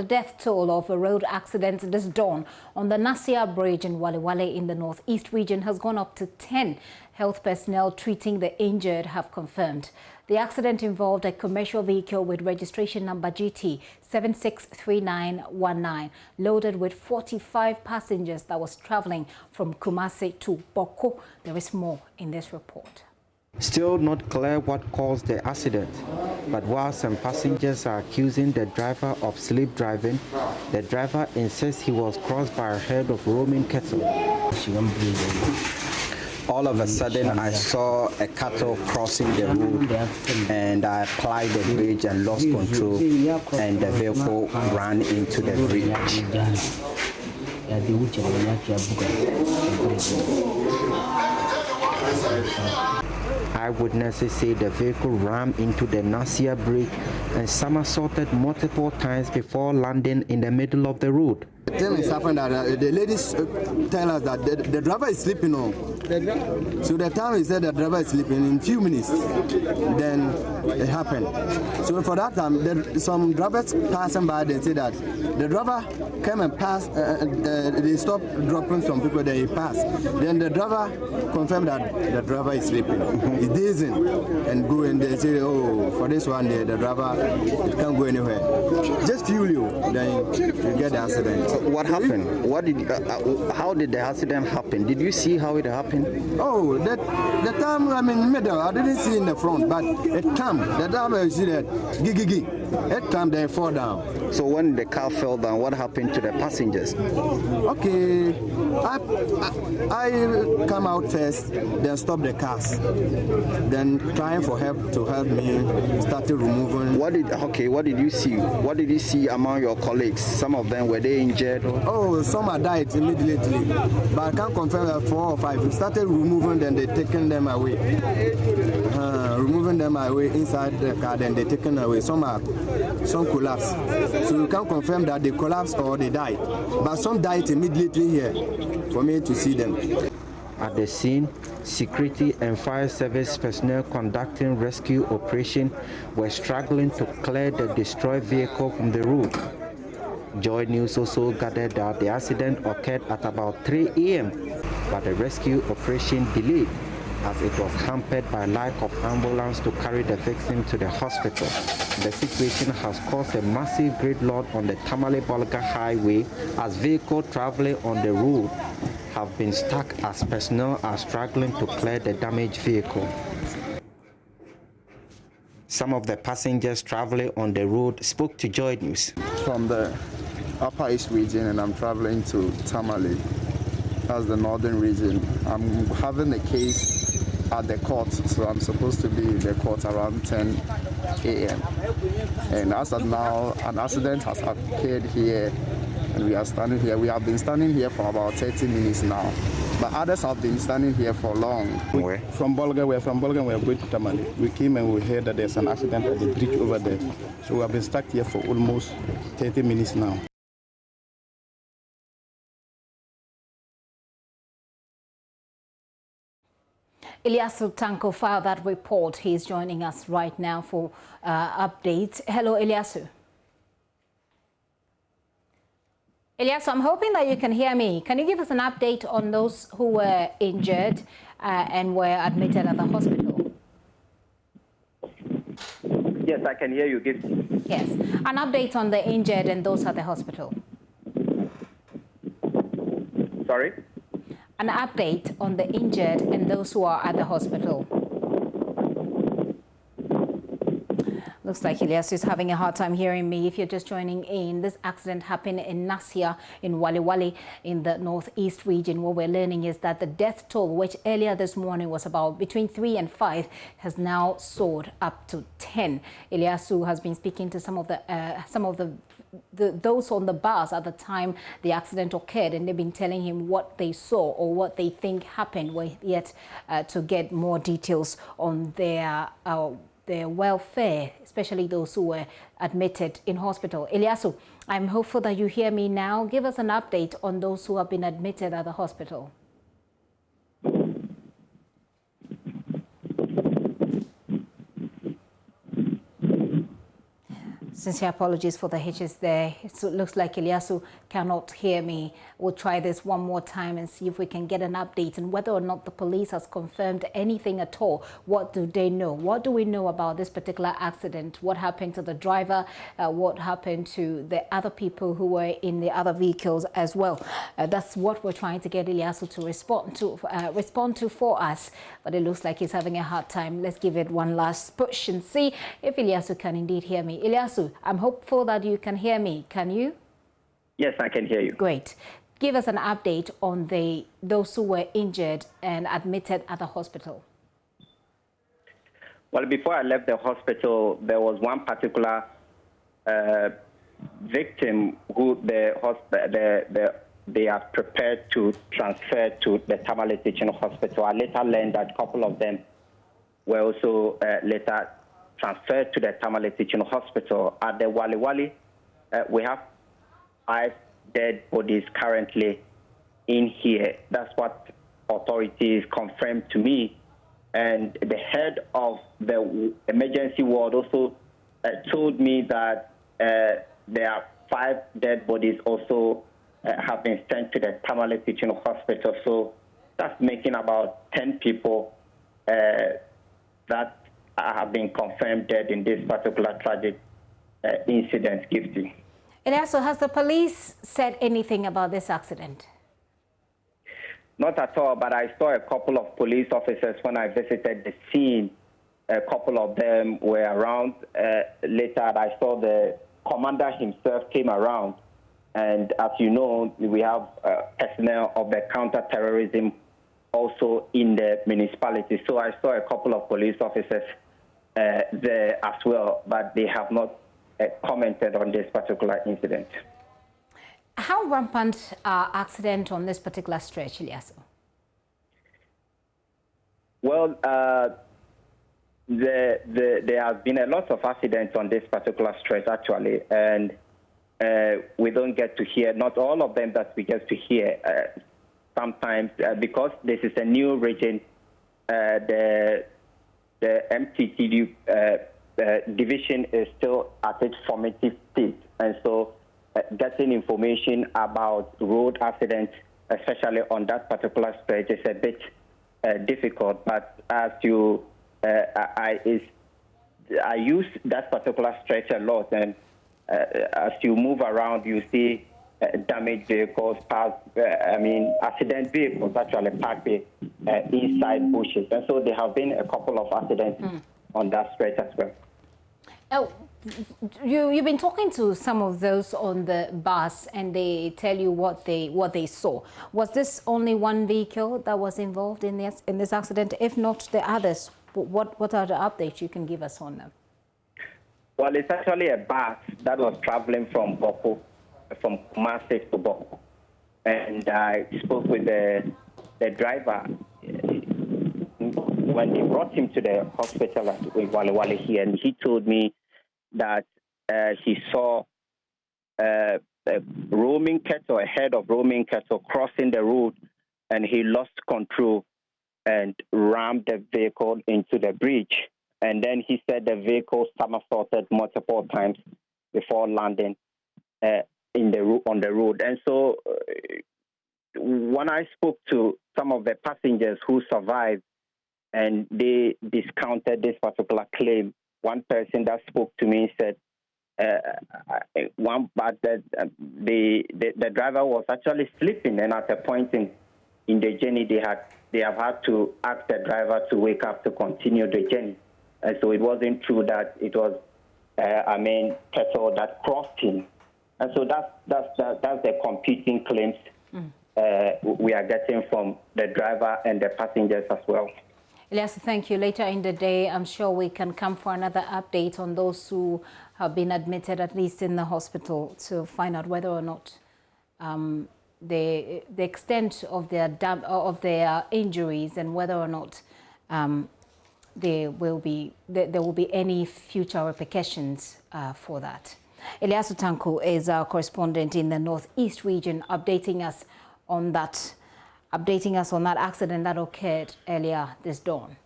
The death toll of a road accident this dawn on the Nasia Bridge in Walewale in the northeast region has gone up to 10. Health personnel treating the injured have confirmed. The accident involved a commercial vehicle with registration number GT 763919, loaded with 45 passengers that was traveling from Kumasi to Boko. There is more in this report. Still not clear what caused the accident, but while some passengers are accusing the driver of sleep driving, the driver insists he was crossed by a herd of roaming cattle. All of a sudden, I saw a cattle crossing the road, and I applied the bridge and lost control, and the vehicle ran into the bridge. Eyewitnesses say the vehicle rammed into the Nasia Bridge and somersaulted multiple times before landing in the middle of the road. The thing has happened that the ladies tell us that the driver is sleeping on. So the time he said the driver is sleeping, in a few minutes, then it happened. So for that time, some drivers passing by, they say that the driver came and passed, they stopped dropping some people, then he passed. Then the driver confirmed that the driver is sleeping. He's dazing and going. They say, oh, for this one, the driver can't go anywhere. Just fuel you, then you get the accident. What happened? How did the accident happen? Did you see how it happened? Oh, the time I'm in middle, I didn't see in the front, but it came. The time I see that, gigi, it came, they fall down. So when the car fell down, what happened to the passengers? Okay, I come out first, then stop the cars, then trying for help to help me, started removing. What did you see? What did you see among your colleagues? Some of them, were they injured? Oh, some are died immediately, but I can't confirm that 4 or 5. We started removing them, they taken them away. Removing them away inside the car, then they taken away. Some collapsed. So you can't confirm that they collapsed or they died. But some died immediately here for me to see them. At the scene, security and fire service personnel conducting rescue operation were struggling to clear the destroyed vehicle from the road. JoyNews also gathered that the accident occurred at about 3 a.m., but the rescue operation delayed as it was hampered by lack of ambulance to carry the victim to the hospital. The situation has caused a massive gridlock on the Tamale-Bolga highway as vehicles traveling on the road have been stuck as personnel are struggling to clear the damaged vehicle. Some of the passengers traveling on the road spoke to JoyNews. From the Upper East region, and I'm traveling to Tamale. That's the northern region. I'm having a case at the court, so I'm supposed to be in the court around 10 a.m. And as of now, an accident has occurred here, and we are standing here. We have been standing here for about 30 minutes now, but others have been standing here for long. Where? From Bolga, we're going to Tamale. We came and we heard that there's an accident at the bridge over there. So we have been stuck here for almost 30 minutes now. Eliasu Tanko filed that report. He's joining us right now for updates. Hello, Eliasu. Eliasu, I'm hoping that you can hear me. Can you give us an update on those who were injured and were admitted at the hospital? Yes, I can hear you. Yes, an update on the injured and those at the hospital. Sorry? An update on the injured and those who are at the hospital. Looks like Elias is having a hard time hearing me. If you're just joining in, this accident happened in Nasia in Walewale in the northeast region. What we're learning is that the death toll, which earlier this morning was about between 3 and 5, has now soared up to 10. Eliasu has been speaking to some of those on the bus at the time the accident occurred, and they've been telling him what they saw or what they think happened. We're yet to get more details on their welfare, especially those who were admitted in hospital. Eliasu, I'm hopeful that you hear me now. Give us an update on those who have been admitted at the hospital. Sincere apologies for the hitches there. So it looks like Ilyasu cannot hear me. We'll try this one more time and see if we can get an update on whether or not the police has confirmed anything at all. What do they know? What do we know about this particular accident? What happened to the driver? What happened to the other people who were in the other vehicles as well? That's what we're trying to get Ilyasu to respond to for us. But it looks like he's having a hard time. Let's give it one last push and see if Ilyasu can indeed hear me. Ilyasu, I'm hopeful that you can hear me. Can you? Yes, I can hear you. Great. Give us an update on those who were injured and admitted at the hospital. Well, before I left the hospital, there was one particular victim who they are prepared to transfer to the Tamale Teaching Hospital. I later learned that a couple of them were also later transferred to the Tamale Teaching Hospital. At the Walewale, we have 5 dead bodies currently in here. That's what authorities confirmed to me. And the head of the emergency ward also told me that there are 5 dead bodies also have been sent to the Tamale Teaching Hospital. So that's making about 10 people that have been confirmed dead in this particular tragic incident, Gifty. And also, has the police said anything about this accident? Not at all, but I saw a couple of police officers when I visited the scene. A couple of them were around. Later, I saw the commander himself came around. And as you know, we have personnel of the counter-terrorism also in the municipality. So I saw a couple of police officers there as well, but they have not commented on this particular incident. How rampant are accidents on this particular stretch, Ilyasu? Well, there have been a lot of accidents on this particular stretch, actually, and we don't get to hear, not all of them that we get to hear. Sometimes, because this is a new region, the MTTD division is still at its formative stage, and so getting information about road accidents, especially on that particular stretch, is a bit difficult. But as you, I use that particular stretch a lot, and as you move around, you see damaged vehicles, accident vehicles actually parked inside bushes. And so there have been a couple of accidents on that stretch as well. Oh, you've been talking to some of those on the bus, and they tell you what they saw. Was this only one vehicle that was involved in this accident? If not the others, what are the updates you can give us on them? Well, it's actually a bus that was traveling from Boko, from Kumasi to Boko. And I spoke with the driver when they brought him to the hospital at Walewale here, and he told me that he saw a roaming cattle, a herd of roaming cattle crossing the road, and he lost control and rammed the vehicle into the bridge. And then he said the vehicle somersaulted multiple times before landing on the road. And so when I spoke to some of the passengers who survived, and they discounted this particular claim, one person that spoke to me said the driver was actually sleeping, and at a point in the journey they have had to ask the driver to wake up to continue the journey. And so it wasn't true that it was cattle that crossed him. And so that's the competing claims we are getting from the driver and the passengers as well. Elias, thank you. Later in the day, I'm sure we can come for another update on those who have been admitted, at least in the hospital, to find out whether or not the extent of their injuries, and whether or not there will be any future repercussions for that. Elias Tanko is our correspondent in the Northeast region, updating us on that accident that occurred earlier this dawn.